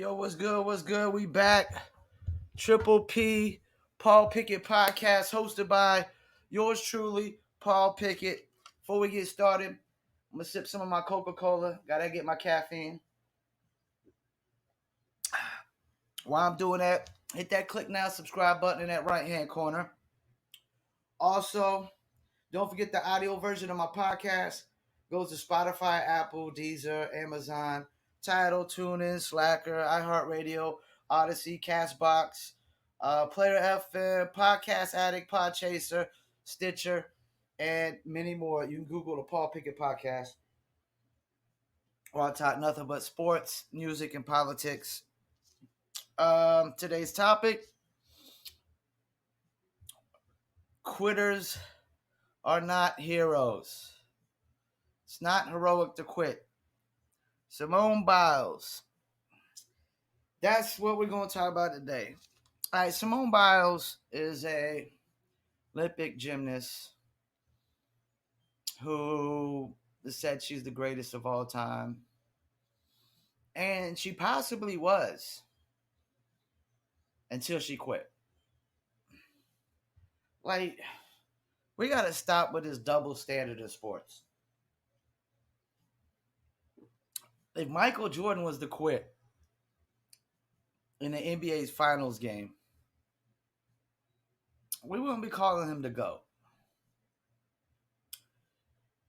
Yo, what's good? What's good? We back. Triple P, Paul Pickett Podcast, hosted by yours truly, Paul Pickett. Before we get started, I'm gonna sip some of my Coca-Cola. Gotta get my caffeine. While I'm doing that, hit that click now, subscribe button in that right-hand corner. Also, don't forget the audio version of my podcast goes to Spotify, Apple, Deezer, Amazon, Tidal, TuneIn, Slacker, iHeartRadio, Odyssey, Castbox, Player FM, Podcast Addict, Podchaser, Stitcher, and many more. You can Google the Paul Pickett Podcast. Where I talk nothing but sports, music, and politics. Today's topic: quitters are not heroes. It's not heroic to quit. Simone Biles. That's what we're going to talk about today. All right, Simone Biles is a Olympic gymnast who said she's the greatest of all time. And she possibly was until she quit. Like, we got to stop with this double standard in sports. If Michael Jordan was to quit in the NBA's finals game, we wouldn't be calling him the GOAT.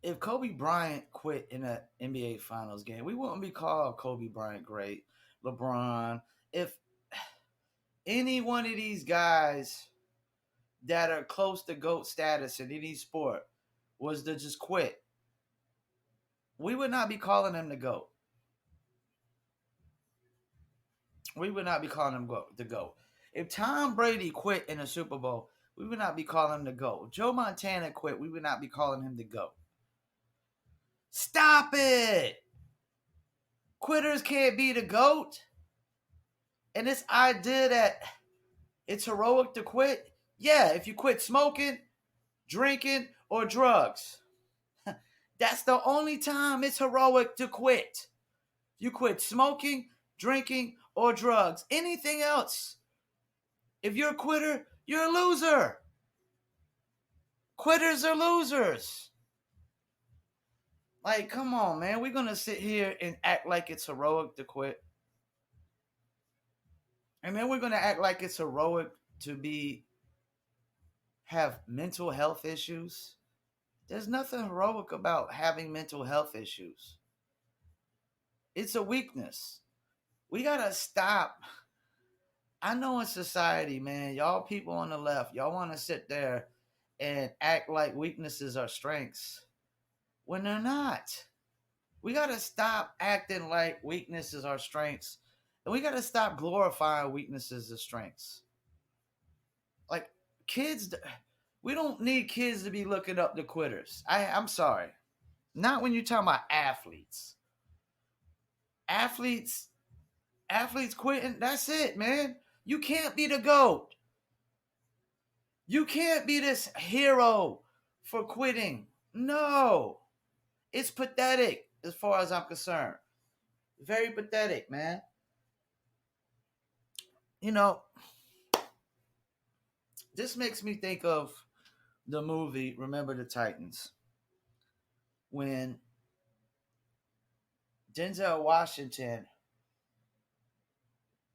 If Kobe Bryant quit in an NBA finals game, we wouldn't be called Kobe Bryant great, LeBron. If any one of these guys that are close to GOAT status in any sport was to just quit, we would not be calling him the GOAT. We would not be calling him the GOAT. If Tom Brady quit in a Super Bowl, we would not be calling him the GOAT. If Joe Montana quit, we would not be calling him the GOAT. Stop it! Quitters can't be the GOAT. And this idea that it's heroic to quit, yeah, if you quit smoking, drinking, or drugs, that's the only time it's heroic to quit. You quit smoking, drinking, or drugs. Anything else, if you're a quitter, you're a loser. Quitters are losers. Like, come on, man. We're going to sit here and act like it's heroic to quit. And then we're going to act like it's heroic to have mental health issues. There's nothing heroic about having mental health issues. It's a weakness. We got to stop. I know in society, man, y'all people on the left, y'all want to sit there and act like weaknesses are strengths when they're not. We got to stop acting like weaknesses are strengths. And we got to stop glorifying weaknesses as strengths. Like, kids, we don't need kids to be looking up to quitters. I'm sorry. Not when you're talking about athletes. Athletes quitting, that's it, man. You can't be the GOAT. You can't be this hero for quitting. No. It's pathetic as far as I'm concerned. Very pathetic, man. You know, this makes me think of the movie Remember the Titans. When Denzel Washington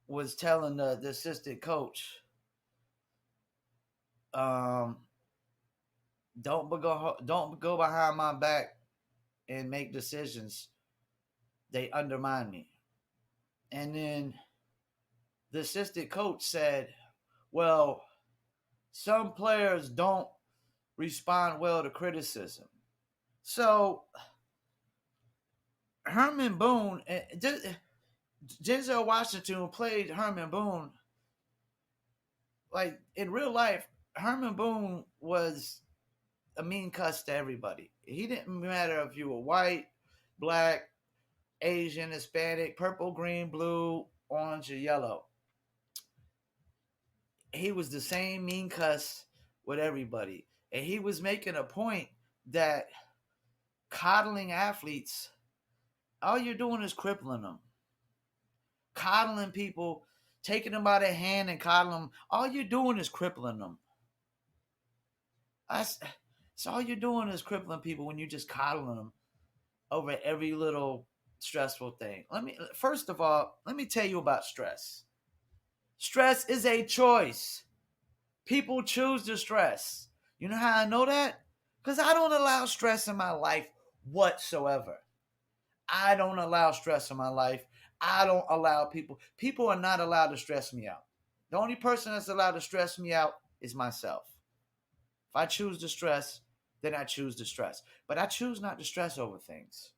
was telling the assistant coach, don't go behind my back and make decisions. They undermine me. And then the assistant coach said, well, some players don't respond well to criticism. So Herman Boone, Denzel Washington played Herman Boone. Like, in real life, Herman Boone was a mean cuss to everybody. He didn't matter if you were white, black, Asian, Hispanic, purple, green, blue, orange, or yellow. He was the same mean cuss with everybody. And he was making a point that coddling athletes, all you're doing is crippling them. coddling people, taking them by the hand and coddling them, all you're doing is crippling them. So all you're doing is crippling people when you're just coddling them over every little stressful thing. First of all, let me tell you about stress. Stress is a choice. People choose to stress. You know how I know that? Because I don't allow stress in my life whatsoever. I don't allow stress in my life. I don't allow people are not allowed to stress me out. The only person that's allowed to stress me out is myself. If I choose to stress, then I choose to stress. But I choose not to stress over things.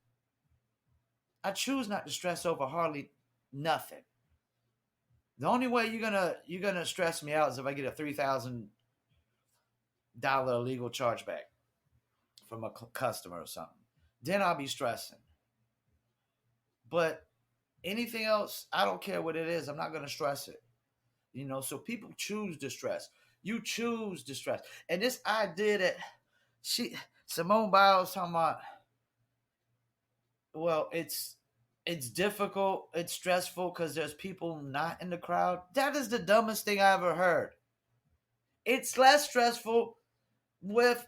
I choose not to stress over hardly nothing. The only way you're gonna stress me out is if I get a $3,000 illegal chargeback from a customer or something. Then I'll be stressing. But anything else, I don't care what it is. I'm not gonna stress it. So people choose to stress. You choose to stress. And this idea that Simone Biles talking about, well, it's difficult, it's stressful because there's people not in the crowd. That is the dumbest thing I ever heard. It's less stressful with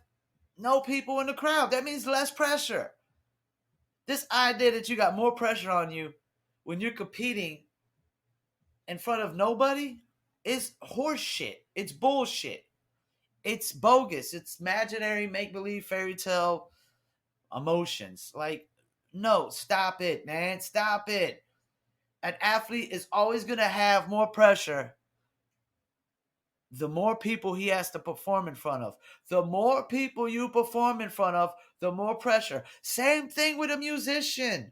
no people in the crowd. That means less pressure. This idea that you got more pressure on you when you're competing in front of nobody is horseshit. It's bullshit. It's bogus. It's imaginary, make-believe, fairy tale emotions. Like, no, stop it, man. Stop it. An athlete is always going to have more pressure the more people he has to perform in front of. The more people you perform in front of, the more pressure. Same thing with a musician.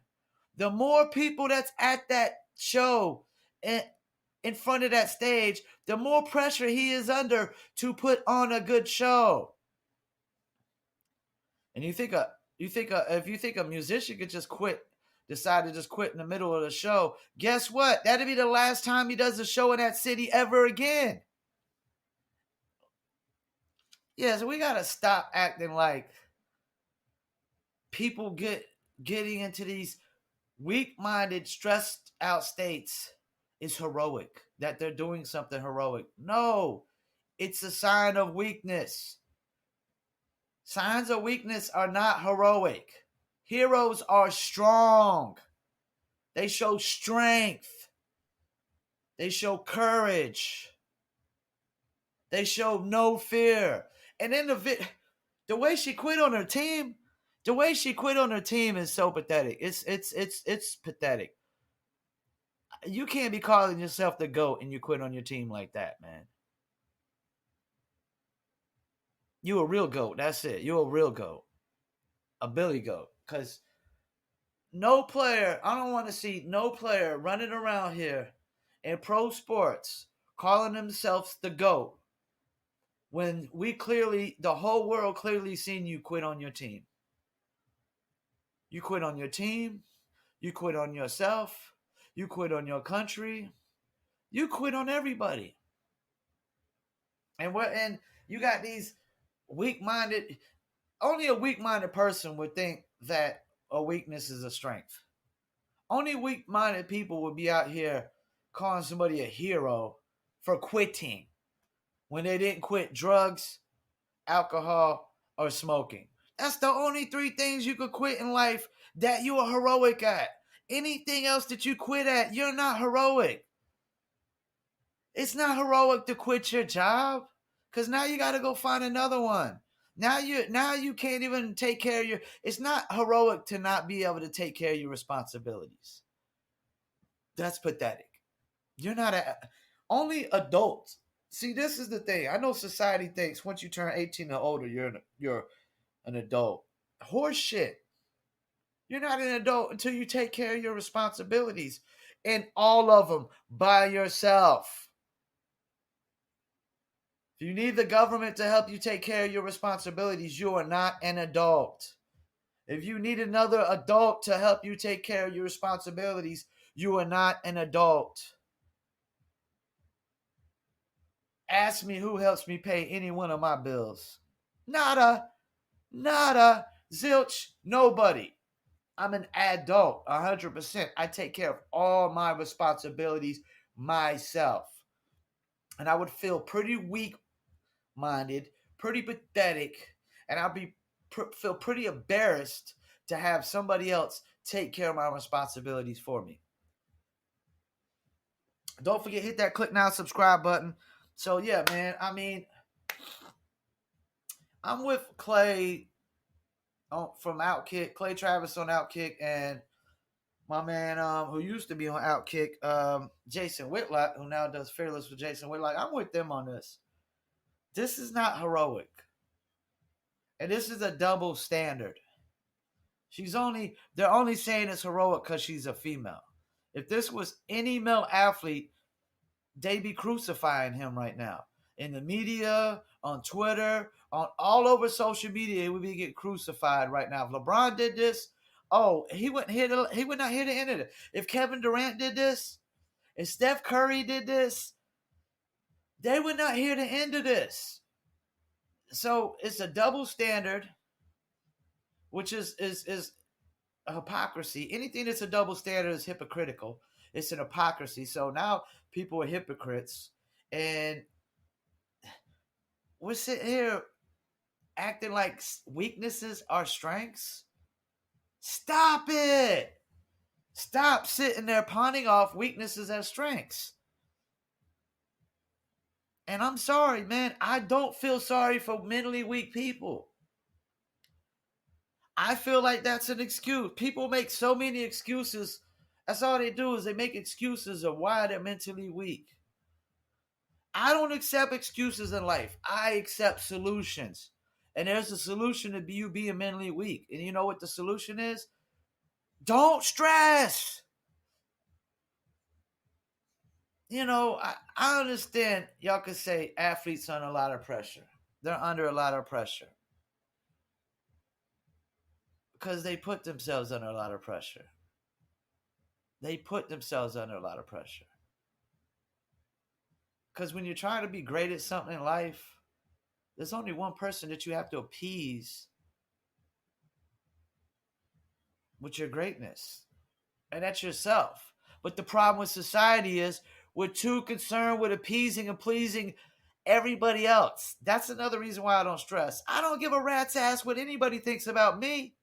The more people that's at that show in front of that stage, the more pressure he is under to put on a good show. And if you think a musician could just decide to just quit in the middle of the show, guess what? That'll be the last time he does a show in that city ever again. Yeah, so we gotta stop acting like people getting into these weak-minded, stressed out states is heroic, that they're doing something heroic. No, it's a sign of weakness. Signs of weakness are not heroic. Heroes are strong. They show strength. They show courage. They show no fear. And then the way she quit on her team, is so pathetic. It's pathetic. You can't be calling yourself the GOAT and you quit on your team like that, man. You a real GOAT. That's it. You're a real GOAT. A Billy GOAT. Because I don't want to see no player running around here in pro sports calling themselves the GOAT when the whole world clearly seen you quit on your team. You quit on your team. You quit on yourself. You quit on your country. You quit on everybody. And you got these weak-minded. Only a weak-minded person would think that a weakness is a strength. Only weak-minded people would be out here calling somebody a hero for quitting when they didn't quit drugs, alcohol, or smoking. That's the only 3 things you could quit in life that you are heroic at. Anything else that you quit at, you're not heroic. It's not heroic to quit your job because now you got to go find another one. Now you can't even take care of it's not heroic to not be able to take care of your responsibilities. That's pathetic. You're not only adults. See, this is the thing. I know society thinks once you turn 18 or older, you're an adult. Horse shit. You're not an adult until you take care of your responsibilities, and all of them by yourself. If you need the government to help you take care of your responsibilities, you are not an adult. If you need another adult to help you take care of your responsibilities, you are not an adult. Ask me who helps me pay any one of my bills. Nada, zilch, nobody. I'm an adult, 100%. I take care of all my responsibilities myself. And I would feel pretty weak minded, pretty pathetic, and I'll feel pretty embarrassed to have somebody else take care of my responsibilities for me. Don't forget, hit that click now, subscribe button. So yeah, man. I mean, I'm with Clay from Outkick, Clay Travis on Outkick, and my man who used to be on Outkick, Jason Whitlock, who now does Fearless with Jason Whitlock. I'm with them on this. This is not heroic. And this is a double standard. They're only saying it's heroic because she's a female. If this was any male athlete, they'd be crucifying him right now. In the media, on Twitter, on all over social media, he would be getting crucified right now. If LeBron did this, he would not hear the end of it. If Kevin Durant did this, if Steph Curry did this, they would not hear the end of this. So it's a double standard, which is a hypocrisy. Anything that's a double standard is hypocritical. It's an hypocrisy. So now people are hypocrites, and we're sitting here acting like weaknesses are strengths. Stop it. Stop sitting there pawning off weaknesses as strengths. And I'm sorry, man. I don't feel sorry for mentally weak people. I feel like that's an excuse. People make so many excuses. That's all they do is they make excuses of why they're mentally weak. I don't accept excuses in life. I accept solutions. And there's a solution to you being mentally weak. And you know what the solution is? Don't stress. You know, I understand y'all could say athletes are under a lot of pressure. They're under a lot of pressure. Because they put themselves under a lot of pressure. They put themselves under a lot of pressure. Because when you're trying to be great at something in life, there's only one person that you have to appease with your greatness. And that's yourself. But the problem with society is we're too concerned with appeasing and pleasing everybody else. That's another reason why I don't stress. I don't give a rat's ass what anybody thinks about me.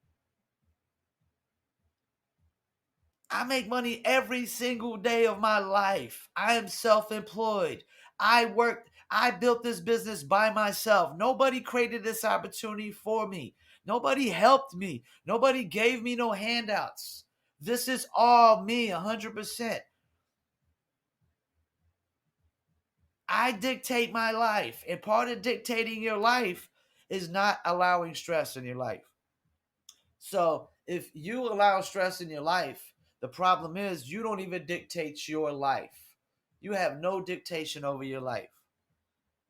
I make money every single day of my life. I am self-employed. I built this business by myself. Nobody created this opportunity for me. Nobody helped me. Nobody gave me no handouts. This is all me, 100%. I dictate my life. And part of dictating your life is not allowing stress in your life. So if you allow stress in your life, the problem is you don't even dictate your life. You have no dictation over your life.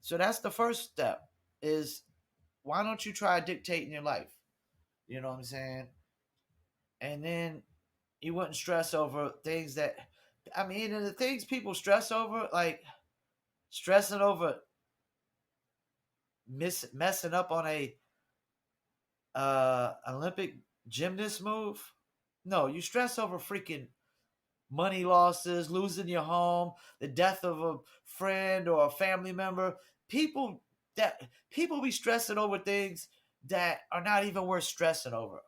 So that's the first step is why don't you try dictating your life? You know what I'm saying? And then you wouldn't stress over things that, I mean, the things people stress over, like stressing over messing up on a Olympic gymnast move. No, you stress over freaking money losses, losing your home, the death of a friend or a family member. People be stressing over things that are not even worth stressing over.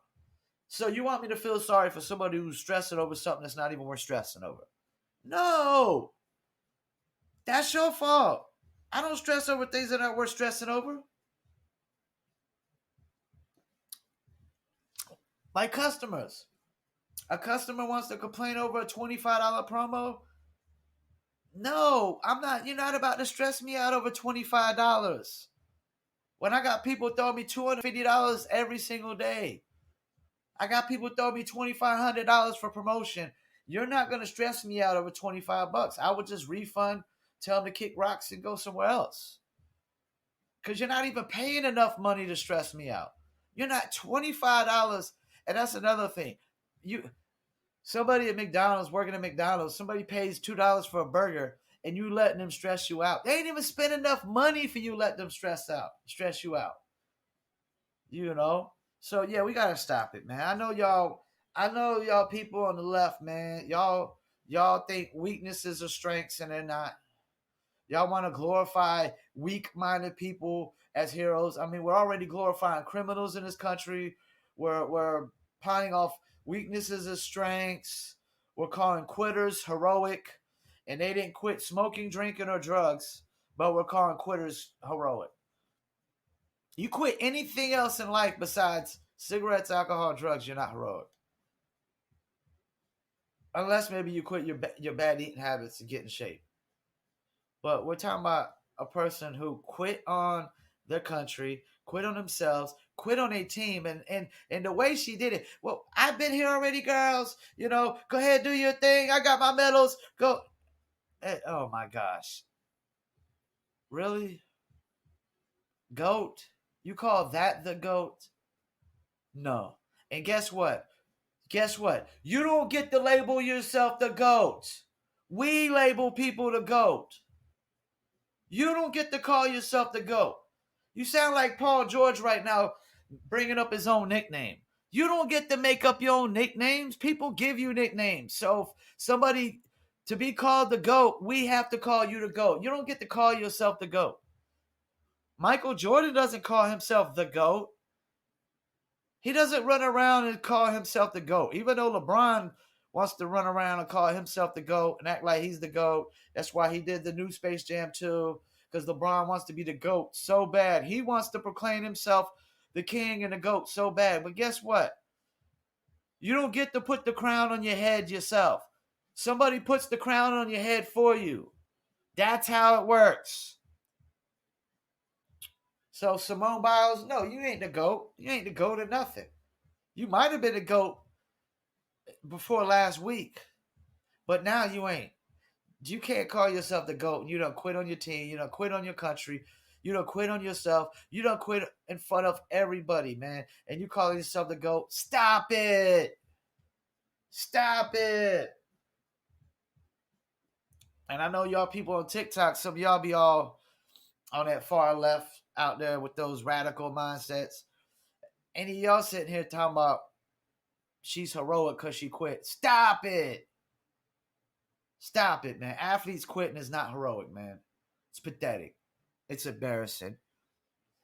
So you want me to feel sorry for somebody who's stressing over something that's not even worth stressing over? No. That's your fault. I don't stress over things that aren't worth stressing over. Like customers. A customer wants to complain over a $25 promo. No, I'm not. You're not about to stress me out over $25. When I got people throwing me $250 every single day. I got people throwing me $2,500 for promotion. You're not going to stress me out over $25. I would just refund, tell them to kick rocks and go somewhere else. Because you're not even paying enough money to stress me out. You're not $25. And that's another thing. Somebody at McDonald's, working at McDonald's, somebody pays $2 for a burger and you letting them stress you out. They ain't even spend enough money for you let them stress you out. You know? So yeah, we gotta stop it, man. I know y'all, I know y'all people on the left, man. Y'all think weaknesses are strengths, and they're not. Y'all want to glorify weak-minded people as heroes. I mean, we're already glorifying criminals in this country. We're piling off weaknesses as strengths. We're calling quitters heroic, and they didn't quit smoking, drinking, or drugs, but we're calling quitters heroic. You quit anything else in life besides cigarettes, alcohol, drugs, you're not heroic. Unless maybe you quit your bad eating habits and get in shape. But we're talking about a person who quit on their country, quit on themselves, quit on a team, and the way she did it. Well, I've been here already, girls. Go ahead, do your thing. I got my medals. Go. Oh my gosh. Really? GOAT? You call that the GOAT? No. And guess what? You don't get to label yourself the GOAT. We label people the GOAT. You don't get to call yourself the GOAT. You sound like Paul George right now, bringing up his own nickname. You don't get to make up your own nicknames. People give you nicknames. So somebody, to be called the GOAT, we have to call you the GOAT. You don't get to call yourself the GOAT. Michael Jordan doesn't call himself the GOAT. He doesn't run around and call himself the GOAT. Even though LeBron wants to run around and call himself the GOAT and act like he's the GOAT. That's why he did the new Space Jam 2, because LeBron wants to be the GOAT so bad. He wants to proclaim himself the king and the GOAT so bad. But guess what? You don't get to put the crown on your head yourself. Somebody puts the crown on your head for you. That's how it works. So Simone Biles, no, you ain't the GOAT. You ain't the GOAT of nothing. You might have been the GOAT before last week, but now you ain't. You can't call yourself the GOAT. You don't quit on your team. You don't quit on your country. You don't quit on yourself. You don't quit in front of everybody, man. And you call yourself the GOAT. Stop it. Stop it. And I know y'all people on TikTok, some of y'all be all on that far left out there with those radical mindsets. Any of y'all sitting here talking about she's heroic because she quit. Stop it. Stop it, man. Athletes quitting is not heroic, man. It's pathetic. It's embarrassing.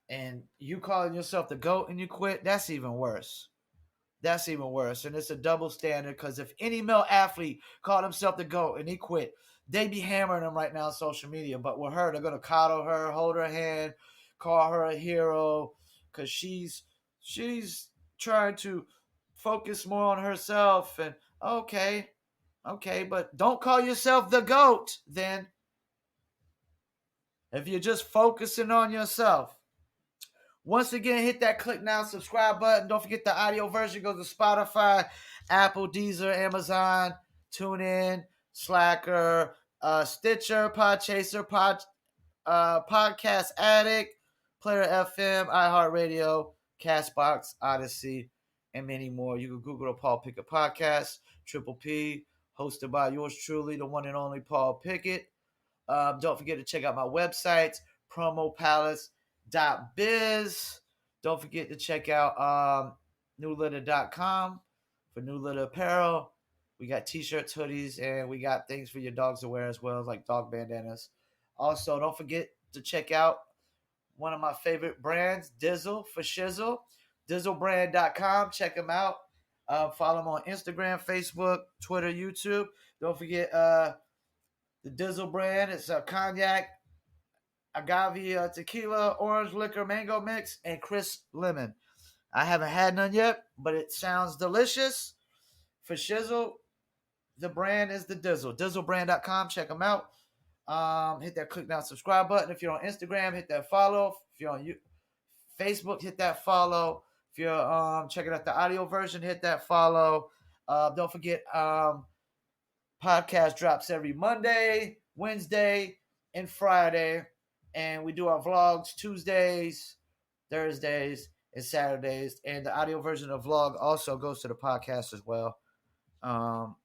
And you calling yourself the GOAT and you quit, that's even worse. That's even worse. And it's a double standard, because if any male athlete called himself the GOAT and he quit, they be hammering him right now on social media. But with her, they're going to coddle her, hold her hand, call her a hero, because she's trying to focus more on herself. And okay, but don't call yourself the GOAT then. If you're just focusing on yourself. Once again, hit that click now, subscribe button. Don't forget the audio version goes to Spotify, Apple, Deezer, Amazon, TuneIn, Slacker, Stitcher, Podchaser, Podcast Addict, Player FM, iHeartRadio, Castbox, Odyssey, and many more. You can Google the Paul Pickett Podcast, Triple P, hosted by yours truly, the one and only Paul Pickett. Don't forget to check out my websites, promopalace.biz. Don't forget to check out newlitter.com for new litter apparel. We got t-shirts, hoodies, and we got things for your dogs to wear as well, like dog bandanas. Also, don't forget to check out one of my favorite brands, Dizzle for Shizzle, dizzlebrand.com. Check them out. Follow them on Instagram, Facebook, Twitter, YouTube. Don't forget the Dizzle brand. It's a cognac, agave tequila, orange liquor, mango mix, and crisp lemon. I haven't had none yet, but it sounds delicious. For Shizzle, the brand is the Dizzle. Dizzlebrand.com. Check them out. Hit that click now, subscribe button. If you're on Instagram, hit that follow. If you're on Facebook, hit that follow. If you're checking out the audio version, hit that follow. Don't forget, podcast drops every Monday, Wednesday, and Friday. And we do our vlogs Tuesdays, Thursdays, and Saturdays. And the audio version of the vlog also goes to the podcast as well.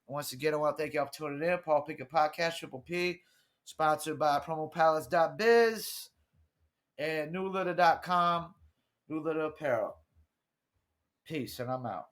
Once again, I want to thank y'all for tuning in. Paul Pickett Podcast, Triple P, sponsored by promopalace.biz and newlitter.com, New Litter Apparel. Peace, and I'm out.